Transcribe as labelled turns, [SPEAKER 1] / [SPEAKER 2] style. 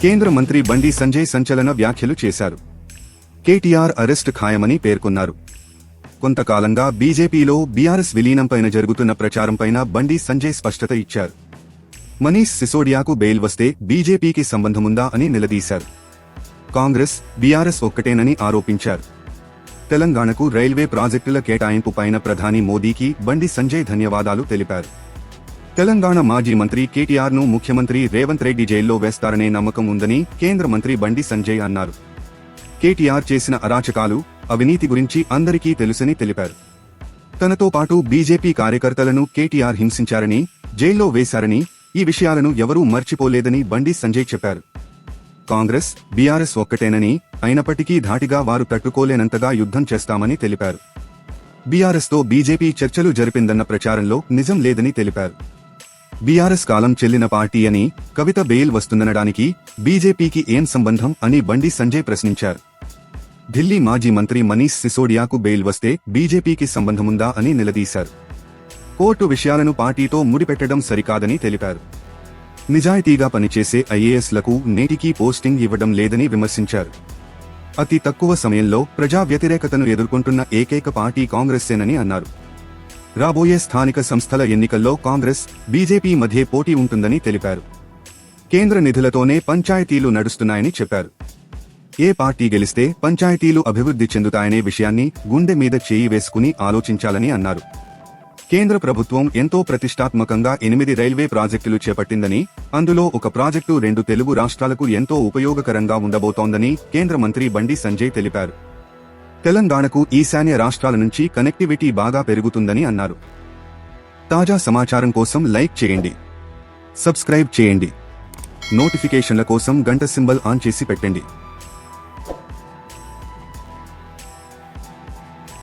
[SPEAKER 1] కేంద్ర మంత్రి బండి సంజయ్ సంచలన వ్యాఖ్యలు చేశారు. కేటీఆర్ అరెస్ట్ ఖాయమని పేర్కొన్నారు. కొంతకాలంగా బీజేపీలో బీఆర్ఎస్ విలీనంపైన జరుగుతున్న ప్రచారంపైన బండి సంజయ్ స్పష్టత ఇచ్చారు. మనీష్ సిసోడియాకు బెయిల్ వస్తే బీజేపీకి సంబంధముందా అని నిలదీశారు. కాంగ్రెస్, బీఆర్ఎస్ ఒక్కటేనని ఆరోపించారు. తెలంగాణకు రైల్వే ప్రాజెక్టుల కేటాయింపు పైన ప్రధాని మోదీకి బండి సంజయ్ ధన్యవాదాలు తెలిపారు. తెలంగాణ మాజీ మంత్రి కేటీఆర్ను ముఖ్యమంత్రి రేవంత్ రెడ్డి జైల్లో వేస్తారనే నమ్మకం ఉందని కేంద్ర మంత్రి బండి సంజయ్ అన్నారు. కేటీఆర్ చేసిన అరాచకాలు, అవినీతి గురించి అందరికీ తెలుసని తెలిపారు. తనతో పాటు బీజేపీ కార్యకర్తలను కేటీఆర్ హింసించారని, జైల్లో వేశారని, ఈ విషయాలను ఎవరూ మర్చిపోలేదని బండి సంజయ్ చెప్పారు. కాంగ్రెస్, బీఆర్ఎస్ ఒక్కటేనని, అయినప్పటికీ ధాటిగా వారు తట్టుకోలేనంతగా యుద్ధం చేస్తామని తెలిపారు. బీఆర్ఎస్తో బీజేపీ చర్చలు జరిపిందన్న ప్రచారంలో నిజం లేదని తెలిపారు. బీఆర్ఎస్ కాలం చెల్లిన పార్టీ అని, కవిత బెయిల్ వస్తుందనడానికి బీజేపీకి ఏం సంబంధం అని బండి సంజయ్ ప్రశ్నించారు. ఢిల్లీ మాజీ మంత్రి మనీష్ సిసోడియాకు బెయిల్ వస్తే బీజేపీకి సంబంధముందా అని నిలదీశారు. కోర్టు విషయాలను పార్టీతో ముడిపెట్టడం సరికాదని తెలిపారు. నిజాయితీగా పనిచేసే ఐఏఎస్లకు నేటికీ పోస్టింగ్ ఇవ్వడం లేదని విమర్శించారు. అతి తక్కువ సమయంలో ప్రజా వ్యతిరేకతను ఎదుర్కొంటున్న ఏకైక పార్టీ కాంగ్రెస్సేనని అన్నారు. రాబోయే స్థానిక సంస్థల ఎన్నికల్లో కాంగ్రెస్, బీజేపీ మధ్య పోటీ ఉంటుందని తెలిపారు. కేంద్ర నిధులతోనే పంచాయతీలు నడుస్తున్నాయని చెప్పారు. ఏ పార్టీ గెలిస్తే పంచాయతీలు అభివృద్ధి చెందుతాయనే విషయాన్ని గుండె మీద చేయి వేసుకుని ఆలోచించాలని అన్నారు. కేంద్ర ప్రభుత్వం ఎంతో ప్రతిష్టాత్మకంగా 8 రైల్వే ప్రాజెక్టులు చేపట్టిందని, అందులో ఒక ప్రాజెక్టు 2 తెలుగు రాష్ట్రాలకు ఎంతో ఉపయోగకరంగా ఉండబోతోందని కేంద్ర మంత్రి బండి సంజయ్ తెలిపారు. తెలంగాణకు ఈశాన్య రాష్ట్రాల నుంచి కనెక్టివిటీ బాగా పెరుగుతుందని అన్నారు. తాజా సమాచారం కోసం లైక్ చేయండి, సబ్స్క్రైబ్ చేయండి, నోటిఫికేషన్ల కోసం గంట సింబల్ ఆన్ చేసి పెట్టండి.